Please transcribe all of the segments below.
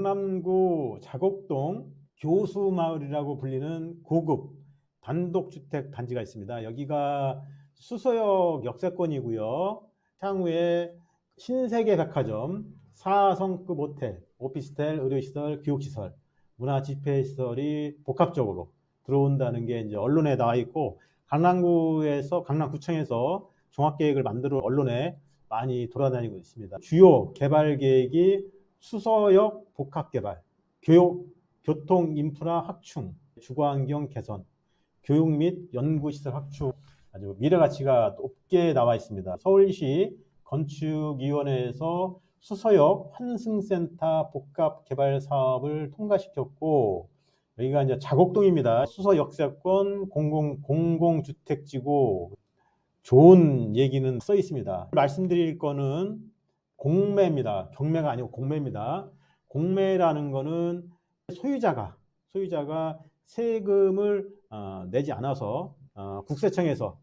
강남구 자곡동 교수마을이라고 불리는 고급 단독주택 단지가 있습니다. 여기가 수서역 역세권이고요. 향후에 신세계백화점, 4성급 호텔, 오피스텔, 의료시설, 교육시설, 문화집회시설이 복합적으로 들어온다는 게 이제 언론에 나와 있고, 강남구청에서 종합계획을 만들어 언론에 많이 돌아다니고 있습니다. 주요 개발 계획이 수서역 복합개발, 교통 인프라 확충, 주거환경 개선, 교육 및 연구시설 확충, 아주 미래가치가 높게 나와 있습니다. 서울시 건축위원회에서 수서역 환승센터 복합개발 사업을 통과시켰고, 여기가 이제 자곡동입니다. 수서역세권 공공주택지구. 좋은 얘기는 써 있습니다. 말씀드릴 거는 공매입니다. 경매가 아니고 공매입니다. 공매라는 거는 소유자가 세금을 내지 않아서 국세청에서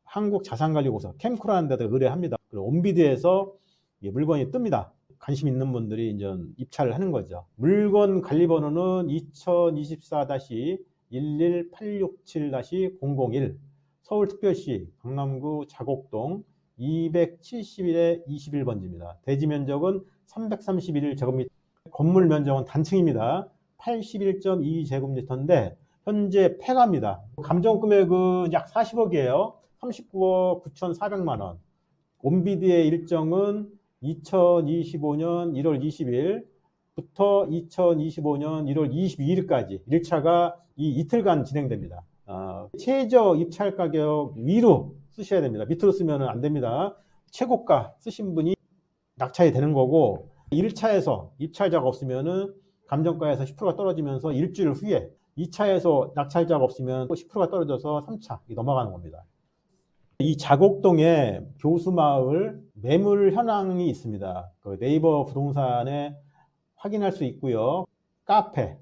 한국자산관리공사 캠코라는 데다 의뢰합니다. 그리고 온비드에서 물건이 뜹니다. 관심 있는 분들이 이제 입찰을 하는 거죠. 물건 관리번호는 2024-11867-001 서울특별시 강남구 자곡동 271-21번지입니다. 대지 면적은 331제곱미터, 건물 면적은 단층입니다. 81.2제곱미터인데 현재 폐가입니다. 감정 금액은 약 40억이에요. 39억 9,400만 원. 온비드의 일정은 2025년 1월 20일부터 2025년 1월 22일까지 1차가 이 이틀간 진행됩니다. 최저 입찰 가격 위로 쓰셔야 됩니다. 밑으로 쓰면 안 됩니다. 최고가 쓰신 분이 낙찰이 되는 거고, 1차에서 입찰자가 없으면은 감정가에서 10%가 떨어지면서 일주일 후에 2차에서 낙찰자가 없으면 또 10%가 떨어져서 3차 넘어가는 겁니다. 이 자곡동에 교수마을 매물 현황이 있습니다. 그 네이버 부동산에 확인할 수 있고요. 카페,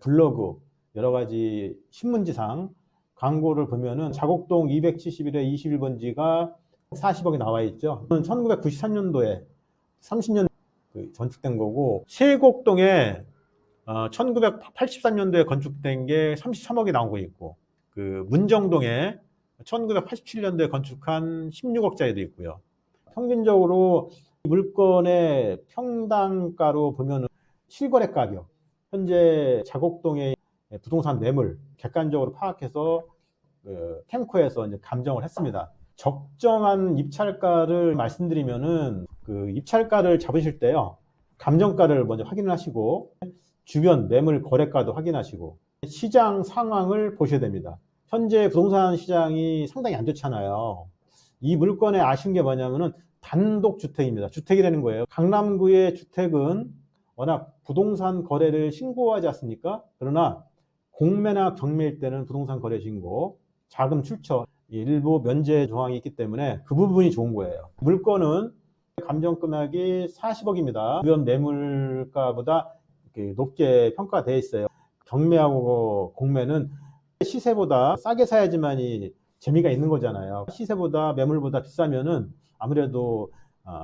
블로그, 여러 가지 신문지상 광고를 보면은 자곡동 271-21번지가 40억이 나와 있죠. 1993년도에 30년 건축된 거고, 세곡동에 1983년도에 건축된 게 33억이 나온 거 있고, 그 문정동에 1987년도에 건축한 16억짜리도 있고요. 평균적으로 물건의 평당가로 보면 실거래 가격, 현재 자곡동의 부동산 매물 객관적으로 파악해서 캠코에서 이제 감정을 했습니다. 적정한 입찰가를 말씀드리면은 그 입찰가를 잡으실 때요, 감정가를 먼저 확인을 하시고 주변 매물 거래가도 확인하시고 시장 상황을 보셔야 됩니다. 현재 부동산 시장이 상당히 안 좋잖아요. 이 물건의 아쉬운 게 뭐냐면은 단독주택입니다. 주택이라는 거예요. 강남구의 주택은 워낙 부동산 거래를 신고하지 않습니까? 그러나 공매나 경매일 때는 부동산 거래 신고, 자금 출처, 일부 면제 조항이 있기 때문에 그 부분이 좋은 거예요. 물건은 감정 금액이 40억입니다. 주변 매물가보다 높게 평가되어 있어요. 경매하고 공매는 시세보다 싸게 사야지만이 재미가 있는 거잖아요. 시세보다 매물보다 비싸면은 아무래도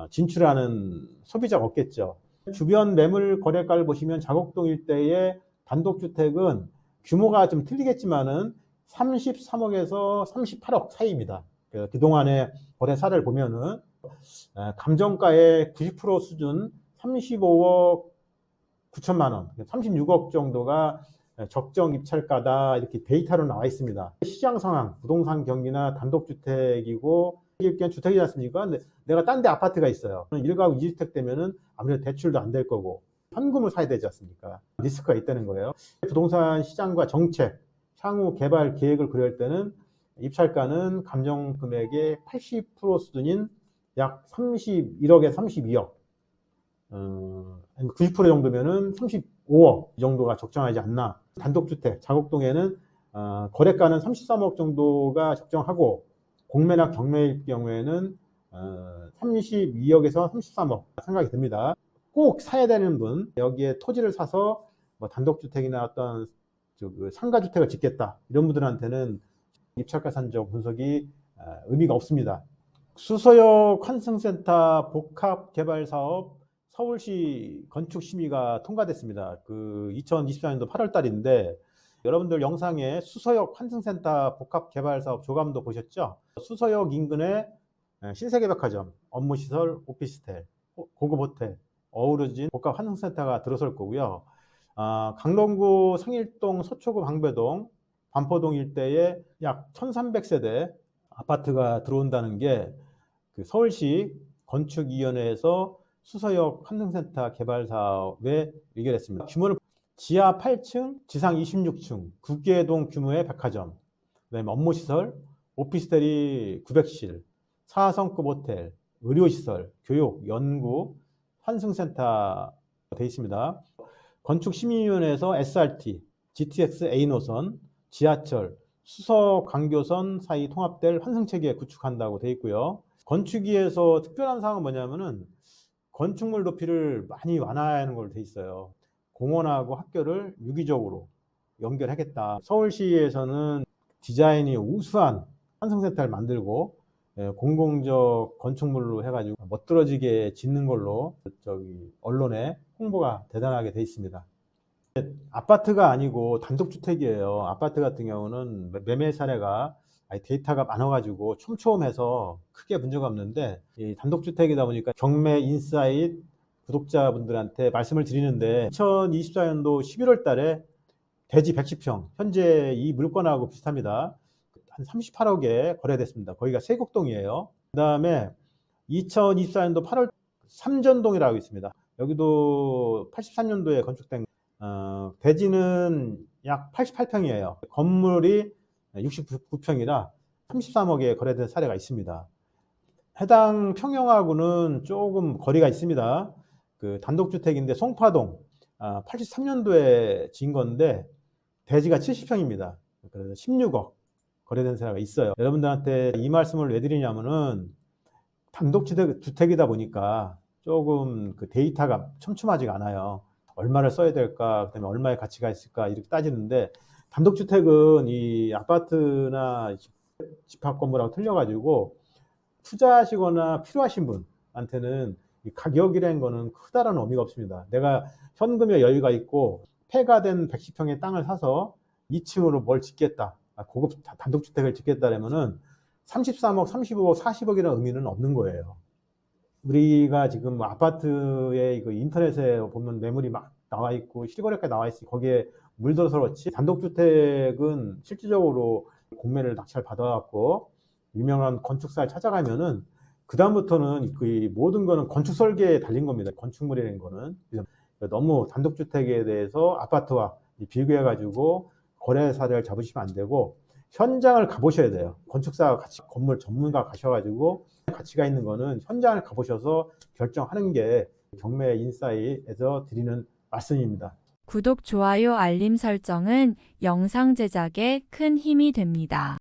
진출하는 소비자가 없겠죠. 주변 매물 거래가를 보시면 자곡동 일대의 단독주택은 규모가 좀 틀리겠지만은 33억에서 38억 사이입니다. 그동안의 거래 사례를 보면은 감정가의 90% 수준 35억 9천만 원, 36억 정도가 적정 입찰가다, 이렇게 데이터로 나와 있습니다. 시장 상황, 부동산 경기나 단독주택이고, 주택이지 않습니까? 근데 내가 딴 데 아파트가 있어요. 1가구 2주택 되면은 아무래도 대출도 안 될 거고 현금을 사야 되지 않습니까? 리스크가 있다는 거예요. 부동산 시장과 정책, 향후 개발 계획을 그릴 때는 입찰가는 감정 금액의 80% 수준인 약 31억에서 32억, 90% 정도면은 35억 이 정도가 적정하지 않나. 단독주택 자곡동에는 거래가는 33억 정도가 적정하고, 공매나 경매일 경우에는 32억에서 33억 생각이 듭니다. 꼭 사야 되는 분, 여기에 토지를 사서 뭐 단독주택이나 어떤 상가주택을 짓겠다, 이런 분들한테는 입찰가 산정 분석이 의미가 없습니다. 수서역 환승센터 복합개발사업 서울시 건축 심의가 통과됐습니다. 그 2024년도 8월 달인데 여러분들 영상에 수서역 환승센터 복합개발사업 조감도 보셨죠? 수서역 인근에 신세계백화점, 업무시설, 오피스텔, 고급 호텔, 어우러진 복합 환승센터가 들어설 거고요. 강동구 상일동, 서초구 방배동, 반포동 일대에 약 1300세대 아파트가 들어온다는 게 그 서울시 건축위원회에서 수서역 환승센터 개발 사업에 의결했습니다. 규모는 지하 8층, 지상 26층, 9개동 규모의 백화점, 그다음에 업무시설, 오피스텔이 900실, 4성급 호텔, 의료시설, 교육, 연구, 환승센터 되어 있습니다. 건축심의위원회에서 SRT, GTX A노선, 지하철, 수서 광교선 사이 통합될 환승체계 구축한다고 되어 있고요. 건축위에서 특별한 사항은 뭐냐면은 건축물 높이를 많이 완화하는 걸로 되어 있어요. 공원하고 학교를 유기적으로 연결하겠다. 서울시에서는 디자인이 우수한 환승센터를 만들고 공공적 건축물로 해가지고 멋들어지게 짓는 걸로 언론에 홍보가 대단하게 돼 있습니다. 아파트가 아니고 단독주택이에요. 아파트 같은 경우는 매매 사례가 데이터가 많아가지고 촘촘해서 크게 문제가 없는데 이 단독주택이다 보니까 경매 인사이트 구독자분들한테 말씀을 드리는데 2024년도 11월 달에 대지 110평 현재 이 물건하고 비슷합니다. 한 38억에 거래됐습니다. 거기가 세곡동이에요. 그 다음에 2024년도 8월 삼전동이라고 있습니다. 여기도 83년도에 건축된 대지는 약 88평이에요. 건물이 69평이라 33억에 거래된 사례가 있습니다. 해당 평형하고는 조금 거리가 있습니다. 그 단독주택인데 송파동 83년도에 지은 건데 대지가 70평입니다. 그래서 16억 거래된 사례가 있어요. 여러분들한테 이 말씀을 왜 드리냐면은 단독주택이다 보니까 조금 그 데이터가 촘촘하지가 않아요. 얼마를 써야 될까, 그다음에 얼마의 가치가 있을까 이렇게 따지는데 단독주택은 이 아파트나 집합 건물하고 틀려가지고 투자하시거나 필요하신 분한테는 이 가격이라는 거는 크다라는 의미가 없습니다. 내가 현금의 여유가 있고 폐가된 110평의 땅을 사서 2층으로 뭘 짓겠다, 고급 단독주택을 짓겠다라면은 33억, 35억, 40억이라는 의미는 없는 거예요. 우리가 지금 아파트에 그 인터넷에 보면 매물이 막 나와 있고 실거래가 나와 있으니 거기에 물들어서 그렇지 단독주택은 실질적으로 공매를 낙찰 받아갖고 유명한 건축사를 찾아가면은 그 다음부터는 그 모든 거는 건축 설계에 달린 겁니다. 건축물이라는 거는 너무 단독주택에 대해서 아파트와 비교해가지고 거래 사례를 잡으시면 안 되고 현장을 가보셔야 돼요. 건축사가 같이 건물 전문가 가셔가지고 가치가 있는 거는 현장을 가보셔서 결정하는 게 경매 인사이트에서 드리는 말씀입니다. 구독, 좋아요, 알림 설정은 영상 제작에 큰 힘이 됩니다.